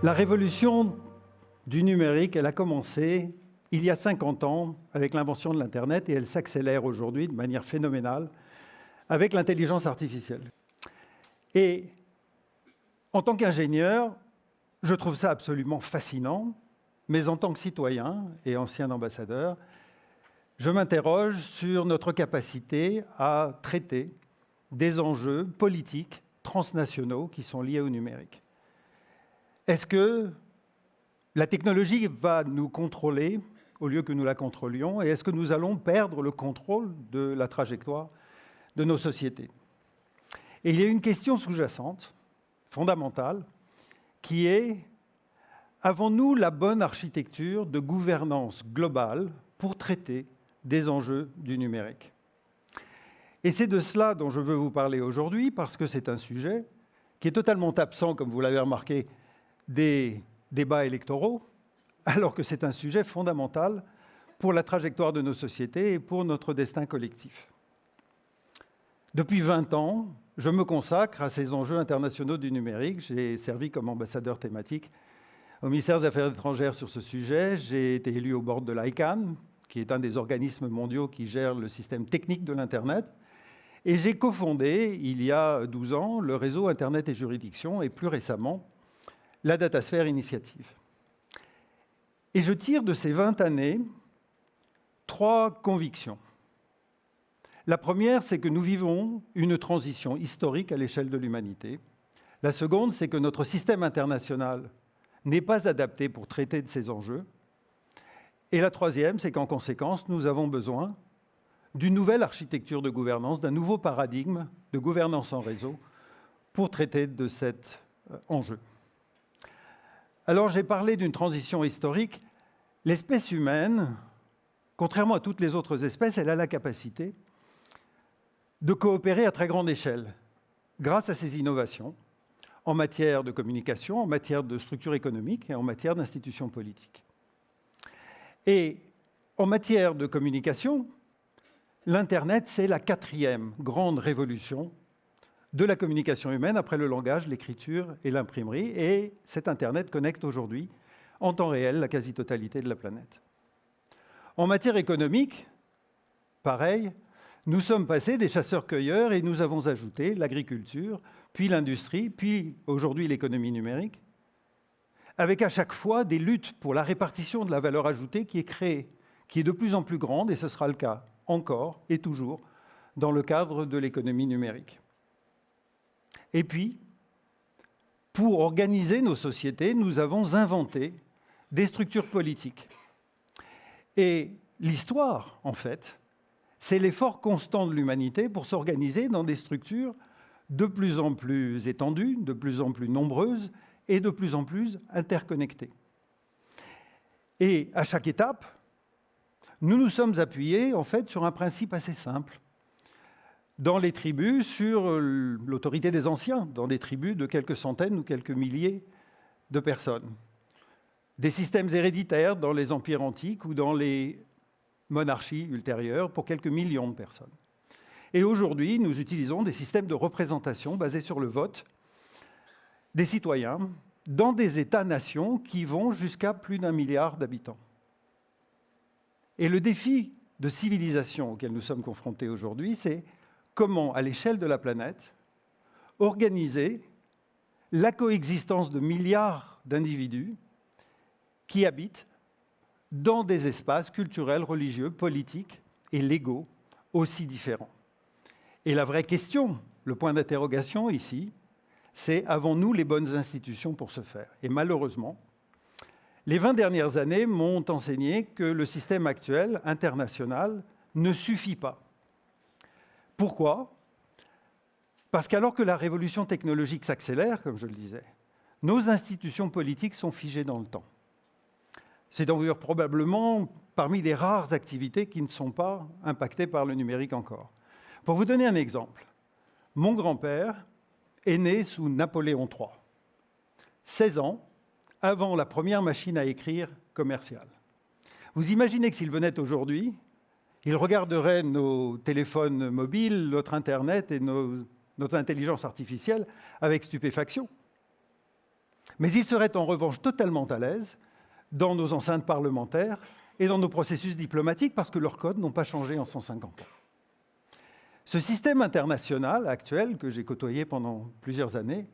La révolution du numérique, elle a commencé il y a 50 ans avec l'invention de l'Internet et elle s'accélère aujourd'hui de manière phénoménale avec l'intelligence artificielle. Et en tant qu'ingénieur, je trouve ça absolument fascinant, mais en tant que citoyen et ancien ambassadeur, je m'interroge sur notre capacité à traiter des enjeux politiques transnationaux qui sont liés au numérique. Est-ce que la technologie va nous contrôler au lieu que nous la contrôlions? Et est-ce que nous allons perdre le contrôle de la trajectoire de nos sociétés? Et il y a une question sous-jacente, fondamentale, qui est: avons-nous la bonne architecture de gouvernance globale pour traiter des enjeux du numérique? Et c'est de cela dont je veux vous parler aujourd'hui, parce que c'est un sujet qui est totalement absent, comme vous l'avez remarqué, des débats électoraux, alors que c'est un sujet fondamental pour la trajectoire de nos sociétés et pour notre destin collectif. Depuis 20 ans, je me consacre à ces enjeux internationaux du numérique. J'ai servi comme ambassadeur thématique au ministère des Affaires étrangères sur ce sujet. J'ai été élu au board de l'ICANN, qui est un des organismes mondiaux qui gère le système technique de l'Internet. Et j'ai cofondé, il y a 12 ans, le réseau Internet et Juridiction, et plus récemment, la DataSphere Initiative. Et je tire de ces 20 années 3 convictions. La première, c'est que nous vivons une transition historique à l'échelle de l'humanité. La seconde, c'est que notre système international n'est pas adapté pour traiter de ces enjeux. Et la troisième, c'est qu'en conséquence, nous avons besoin d'une nouvelle architecture de gouvernance, d'un nouveau paradigme de gouvernance en réseau pour traiter de cet enjeu. Alors, j'ai parlé d'une transition historique. L'espèce humaine, contrairement à toutes les autres espèces, elle a la capacité de coopérer à très grande échelle grâce à ses innovations en matière de communication, en matière de structure économique et en matière d'institutions politiques. Et en matière de communication, l'Internet, c'est la 4e grande révolution de la communication humaine après le langage, l'écriture et l'imprimerie. Et cet Internet connecte aujourd'hui, en temps réel, la quasi-totalité de la planète. En matière économique, pareil, nous sommes passés des chasseurs-cueilleurs et nous avons ajouté l'agriculture, puis l'industrie, puis aujourd'hui l'économie numérique, avec à chaque fois des luttes pour la répartition de la valeur ajoutée qui est créée, qui est de plus en plus grande, et ce sera le cas encore et toujours dans le cadre de l'économie numérique. Et puis, pour organiser nos sociétés, nous avons inventé des structures politiques. Et l'histoire, en fait, c'est l'effort constant de l'humanité pour s'organiser dans des structures de plus en plus étendues, de plus en plus nombreuses et de plus en plus interconnectées. Et à chaque étape, nous nous sommes appuyés, en fait, sur un principe assez simple. Dans les tribus, sur l'autorité des anciens, dans des tribus de quelques centaines ou quelques milliers de personnes. Des systèmes héréditaires dans les empires antiques ou dans les monarchies ultérieures pour quelques millions de personnes. Et aujourd'hui, nous utilisons des systèmes de représentation basés sur le vote des citoyens dans des États-nations qui vont jusqu'à plus d'1 milliard d'habitants. Et le défi de civilisation auquel nous sommes confrontés aujourd'hui, c'est comment, à l'échelle de la planète, organiser la coexistence de milliards d'individus qui habitent dans des espaces culturels, religieux, politiques et légaux aussi différents. Et la vraie question, le point d'interrogation ici, c'est: avons-nous les bonnes institutions pour ce faire? Et malheureusement, les 20 dernières années m'ont enseigné que le système actuel, international, ne suffit pas. Pourquoi? Parce qu'alors que la révolution technologique s'accélère, comme je le disais, nos institutions politiques sont figées dans le temps. C'est d'ailleurs probablement parmi les rares activités qui ne sont pas impactées par le numérique encore. Pour vous donner un exemple, mon grand-père est né sous Napoléon III, 16 ans avant la première machine à écrire commerciale. Vous imaginez que s'il venait aujourd'hui, il regarderait nos téléphones mobiles, notre Internet et notre intelligence artificielle avec stupéfaction. Mais ils seraient en revanche totalement à l'aise dans nos enceintes parlementaires et dans nos processus diplomatiques parce que leurs codes n'ont pas changé en 150 ans. Ce système international actuel, que j'ai côtoyé pendant plusieurs années,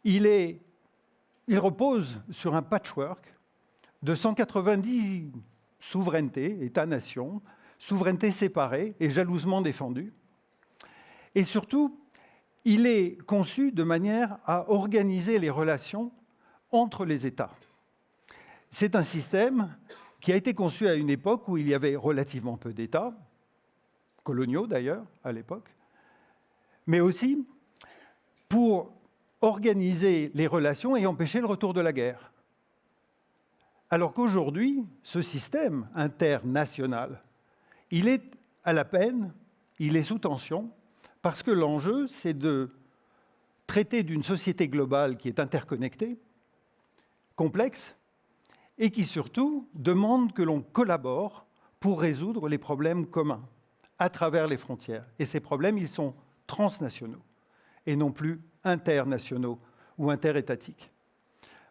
il repose sur un patchwork de 190 souverainetés, États-nations, souverainetés séparées et jalousement défendues. Et surtout, il est conçu de manière à organiser les relations entre les États. C'est un système qui a été conçu à une époque où il y avait relativement peu d'États, coloniaux d'ailleurs à l'époque, mais aussi pour organiser les relations et empêcher le retour de la guerre. Alors qu'aujourd'hui, ce système international, il est à la peine, il est sous tension, parce que l'enjeu, c'est de traiter d'une société globale qui est interconnectée, complexe, et qui surtout demande que l'on collabore pour résoudre les problèmes communs à travers les frontières. Et ces problèmes, ils sont transnationaux et non plus internationaux ou interétatiques.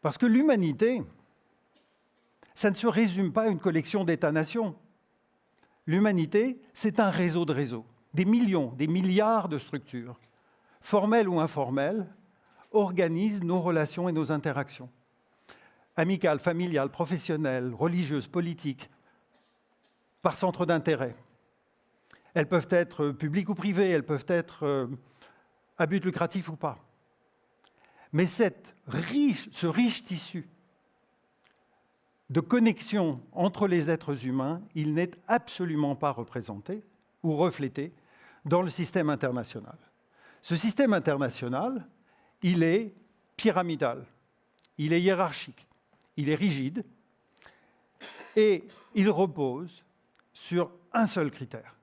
Parce que l'humanité, ça ne se résume pas à une collection d'États-nations. L'humanité, c'est un réseau de réseaux. Des millions, des milliards de structures, formelles ou informelles, organisent nos relations et nos interactions. Amicales, familiales, professionnelles, religieuses, politiques, par centre d'intérêt. Elles peuvent être publiques ou privées, elles peuvent être à but lucratif ou pas. Mais ce riche tissu de connexion entre les êtres humains, il n'est absolument pas représenté ou reflété dans le système international. Ce système international, il est pyramidal, il est hiérarchique, il est rigide et il repose sur un seul critère,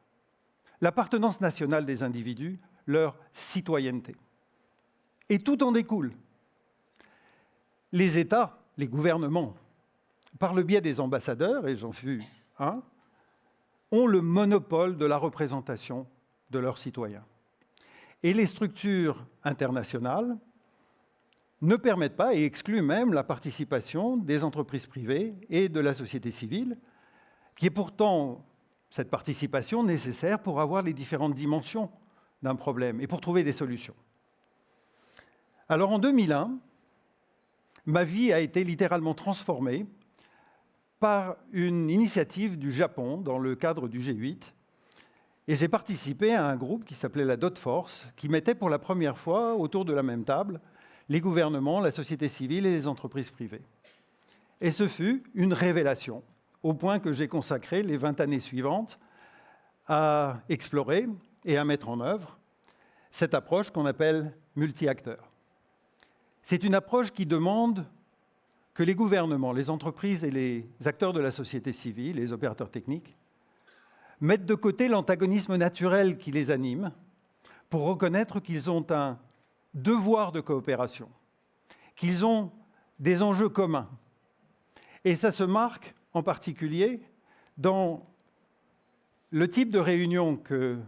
l'appartenance nationale des individus, leur citoyenneté. Et tout en découle. Les États, les gouvernements, par le biais des ambassadeurs, et j'en fus un, ont le monopole de la représentation de leurs citoyens. Et les structures internationales ne permettent pas et excluent même la participation des entreprises privées et de la société civile, qui est pourtant cette participation nécessaire pour avoir les différentes dimensions d'un problème et pour trouver des solutions. Alors en 2001, ma vie a été littéralement transformée par une initiative du Japon dans le cadre du G8. Et j'ai participé à un groupe qui s'appelait la Dot Force, qui mettait pour la première fois autour de la même table les gouvernements, la société civile et les entreprises privées. Et ce fut une révélation, au point que j'ai consacré les 20 années suivantes à explorer et à mettre en œuvre cette approche qu'on appelle multi-acteurs. C'est une approche qui demande que les gouvernements, les entreprises et les acteurs de la société civile, les opérateurs techniques, mettent de côté l'antagonisme naturel qui les anime pour reconnaître qu'ils ont un devoir de coopération, qu'ils ont des enjeux communs. Et ça se marque en particulier dans le type de réunion que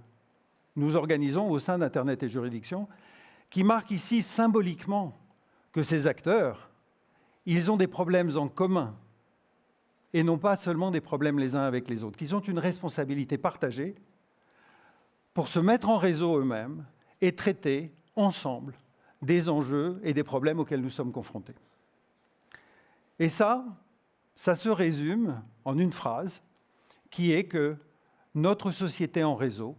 nous organisons au sein d'Internet et Juridiction, qui marque ici symboliquement que ces acteurs, ils ont des problèmes en commun et non pas seulement des problèmes les uns avec les autres, qu'ils ont une responsabilité partagée pour se mettre en réseau eux-mêmes et traiter ensemble des enjeux et des problèmes auxquels nous sommes confrontés. Et ça se résume en une phrase qui est que notre société en réseau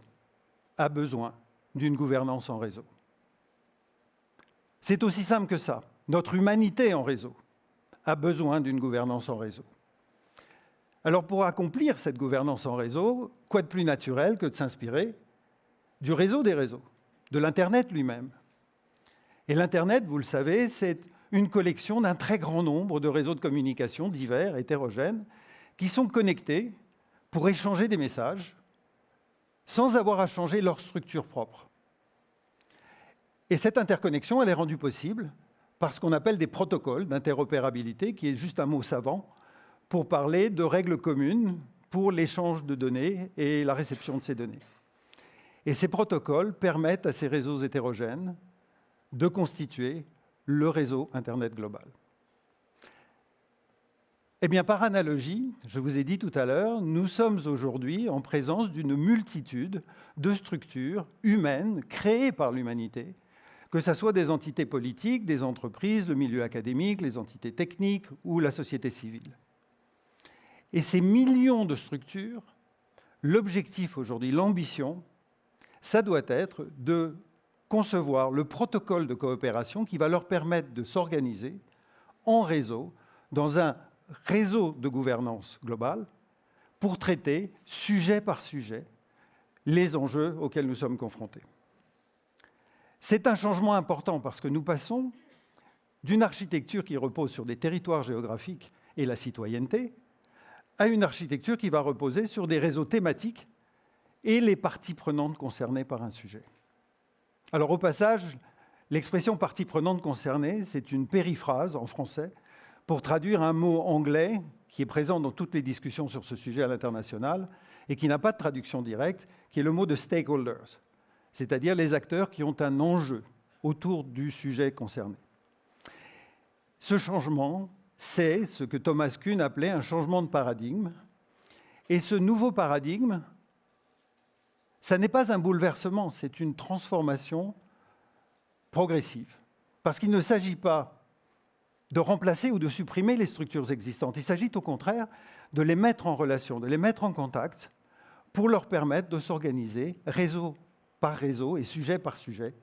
a besoin d'une gouvernance en réseau. C'est aussi simple que ça. Notre humanité en réseau a besoin d'une gouvernance en réseau. Alors pour accomplir cette gouvernance en réseau, quoi de plus naturel que de s'inspirer du réseau des réseaux, de l'Internet lui-même. Et l'Internet, vous le savez, c'est une collection d'un très grand nombre de réseaux de communication divers, hétérogènes, qui sont connectés pour échanger des messages sans avoir à changer leur structure propre. Et cette interconnexion, elle est rendue possible par ce qu'on appelle des protocoles d'interopérabilité, qui est juste un mot savant pour parler de règles communes pour l'échange de données et la réception de ces données. Et ces protocoles permettent à ces réseaux hétérogènes de constituer le réseau Internet global. Eh bien, par analogie, je vous ai dit tout à l'heure, nous sommes aujourd'hui en présence d'une multitude de structures humaines créées par l'humanité, que ce soit des entités politiques, des entreprises, le milieu académique, les entités techniques ou la société civile. Et ces millions de structures, l'objectif aujourd'hui, l'ambition, ça doit être de concevoir le protocole de coopération qui va leur permettre de s'organiser en réseau, dans un réseau de gouvernance globale, pour traiter, sujet par sujet, les enjeux auxquels nous sommes confrontés. C'est un changement important parce que nous passons d'une architecture qui repose sur des territoires géographiques et la citoyenneté, à une architecture qui va reposer sur des réseaux thématiques et les parties prenantes concernées par un sujet. Alors au passage, l'expression partie prenante concernée, c'est une périphrase en français pour traduire un mot anglais qui est présent dans toutes les discussions sur ce sujet à l'international et qui n'a pas de traduction directe, qui est le mot de stakeholders, c'est-à-dire les acteurs qui ont un enjeu autour du sujet concerné. Ce changement, c'est ce que Thomas Kuhn appelait un changement de paradigme. Et ce nouveau paradigme, ça n'est pas un bouleversement, c'est une transformation progressive. Parce qu'il ne s'agit pas de remplacer ou de supprimer les structures existantes. Il s'agit au contraire de les mettre en relation, de les mettre en contact pour leur permettre de s'organiser réseau par réseau et sujet par sujet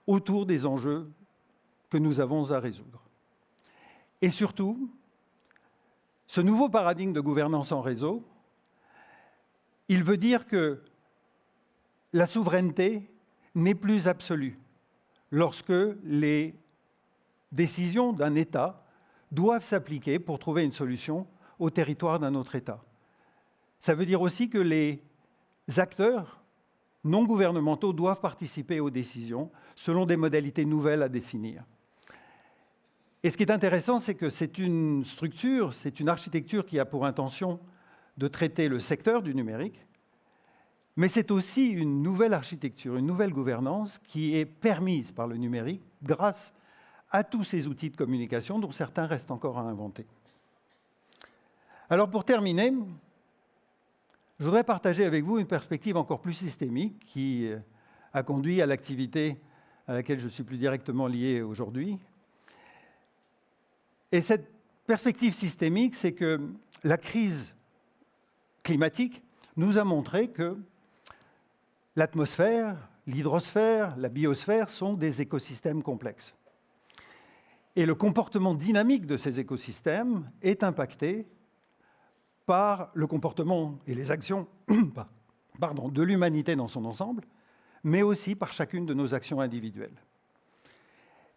autour des enjeux que nous avons à résoudre. Et surtout, ce nouveau paradigme de gouvernance en réseau, il veut dire que la souveraineté n'est plus absolue lorsque les décisions d'un État doivent s'appliquer pour trouver une solution au territoire d'un autre État. Ça veut dire aussi que les acteurs non gouvernementaux doivent participer aux décisions selon des modalités nouvelles à définir. Et ce qui est intéressant, c'est que c'est une structure, c'est une architecture qui a pour intention de traiter le secteur du numérique, mais c'est aussi une nouvelle architecture, une nouvelle gouvernance qui est permise par le numérique grâce à tous ces outils de communication dont certains restent encore à inventer. Alors pour terminer, je voudrais partager avec vous une perspective encore plus systémique qui a conduit à l'activité à laquelle je suis plus directement lié aujourd'hui. Et cette perspective systémique, c'est que la crise climatique nous a montré que l'atmosphère, l'hydrosphère, la biosphère sont des écosystèmes complexes. Et le comportement dynamique de ces écosystèmes est impacté par le comportement et les actions de l'humanité dans son ensemble, mais aussi par chacune de nos actions individuelles.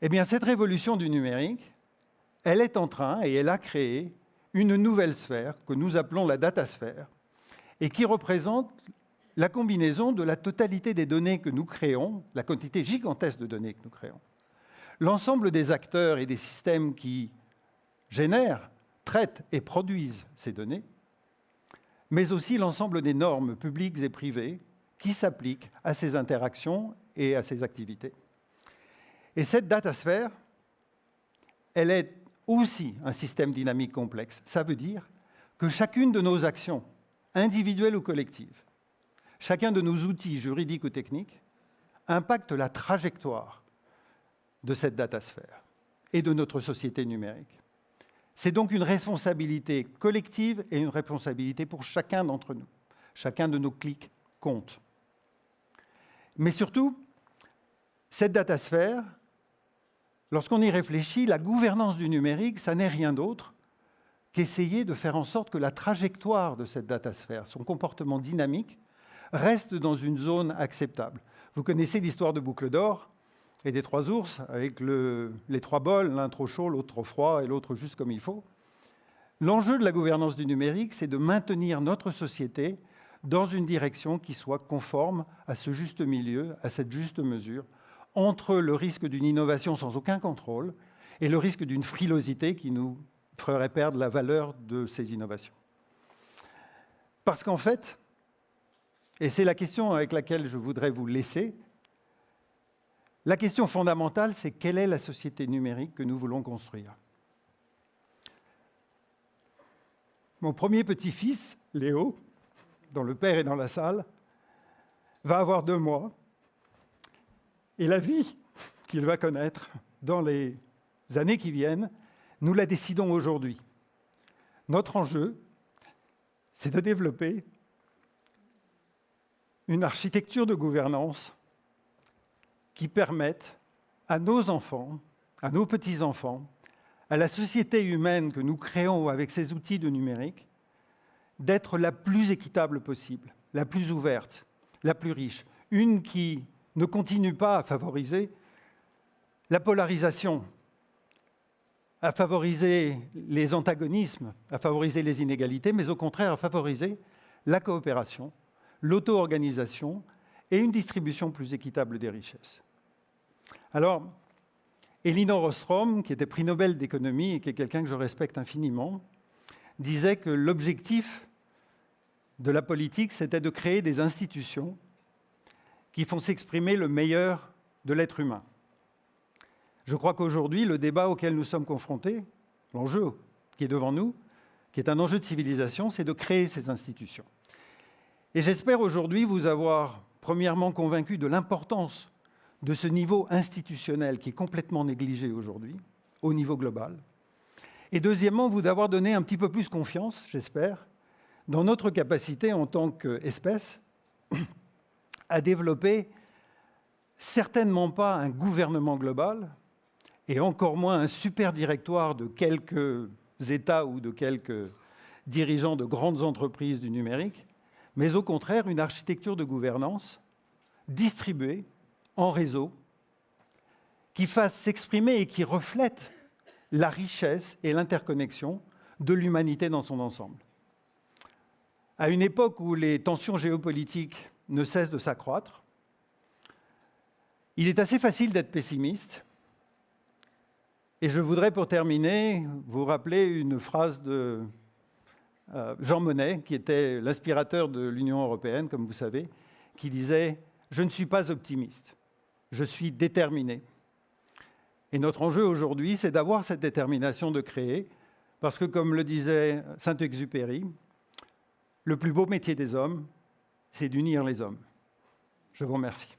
Eh bien, cette révolution du numérique, elle est en train et elle a créé une nouvelle sphère que nous appelons la datasphère et qui représente la combinaison de la totalité des données que nous créons, la quantité gigantesque de données que nous créons, l'ensemble des acteurs et des systèmes qui génèrent, traitent et produisent ces données, mais aussi l'ensemble des normes publiques et privées qui s'appliquent à ces interactions et à ces activités. Et cette datasphère, elle est aussi un système dynamique complexe. Ça veut dire que chacune de nos actions, individuelles ou collectives, chacun de nos outils juridiques ou techniques, impacte la trajectoire de cette datasphère et de notre société numérique. C'est donc une responsabilité collective et une responsabilité pour chacun d'entre nous. Chacun de nos clics compte. Mais surtout, cette datasphère, lorsqu'on y réfléchit, la gouvernance du numérique, ça n'est rien d'autre qu'essayer de faire en sorte que la trajectoire de cette datasphère, son comportement dynamique, reste dans une zone acceptable. Vous connaissez l'histoire de Boucle d'Or et des trois ours, avec les trois bols, l'un trop chaud, l'autre trop froid et l'autre juste comme il faut. L'enjeu de la gouvernance du numérique, c'est de maintenir notre société dans une direction qui soit conforme à ce juste milieu, à cette juste mesure, entre le risque d'une innovation sans aucun contrôle et le risque d'une frilosité qui nous ferait perdre la valeur de ces innovations. Parce qu'en fait, et c'est la question avec laquelle je voudrais vous laisser, La question fondamentale, c'est quelle est la société numérique que nous voulons construire? Mon premier petit-fils, Léo, dont le père est dans la salle, va avoir 2 mois. Et la vie qu'il va connaître dans les années qui viennent, nous la décidons aujourd'hui. Notre enjeu, c'est de développer une architecture de gouvernance qui permette à nos enfants, à nos petits-enfants, à la société humaine que nous créons avec ces outils de numérique, d'être la plus équitable possible, la plus ouverte, la plus riche. Une qui ne continue pas à favoriser la polarisation, à favoriser les antagonismes, à favoriser les inégalités, mais au contraire à favoriser la coopération, l'auto-organisation et une distribution plus équitable des richesses. Alors, Elinor Ostrom, qui était prix Nobel d'économie et qui est quelqu'un que je respecte infiniment, disait que l'objectif de la politique, c'était de créer des institutions qui font s'exprimer le meilleur de l'être humain. Je crois qu'aujourd'hui, le débat auquel nous sommes confrontés, l'enjeu qui est devant nous, qui est un enjeu de civilisation, c'est de créer ces institutions. Et j'espère aujourd'hui vous avoir premièrement convaincu de l'importance de ce niveau institutionnel qui est complètement négligé aujourd'hui, au niveau global. Et deuxièmement, vous d'avoir donné un petit peu plus confiance, j'espère, dans notre capacité en tant qu'espèce à développer certainement pas un gouvernement global, et encore moins un super directoire de quelques États ou de quelques dirigeants de grandes entreprises du numérique, mais au contraire une architecture de gouvernance distribuée en réseau, qui fasse s'exprimer et qui reflète la richesse et l'interconnexion de l'humanité dans son ensemble. À une époque où les tensions géopolitiques ne cessent de s'accroître, il est assez facile d'être pessimiste. Et je voudrais, pour terminer, vous rappeler une phrase de Jean Monnet, qui était l'inspirateur de l'Union européenne, comme vous savez, qui disait « Je ne suis pas optimiste, je suis déterminé ». Et notre enjeu aujourd'hui, c'est d'avoir cette détermination de créer, parce que, comme le disait Saint-Exupéry, le plus beau métier des hommes, c'est d'unir les hommes. Je vous remercie.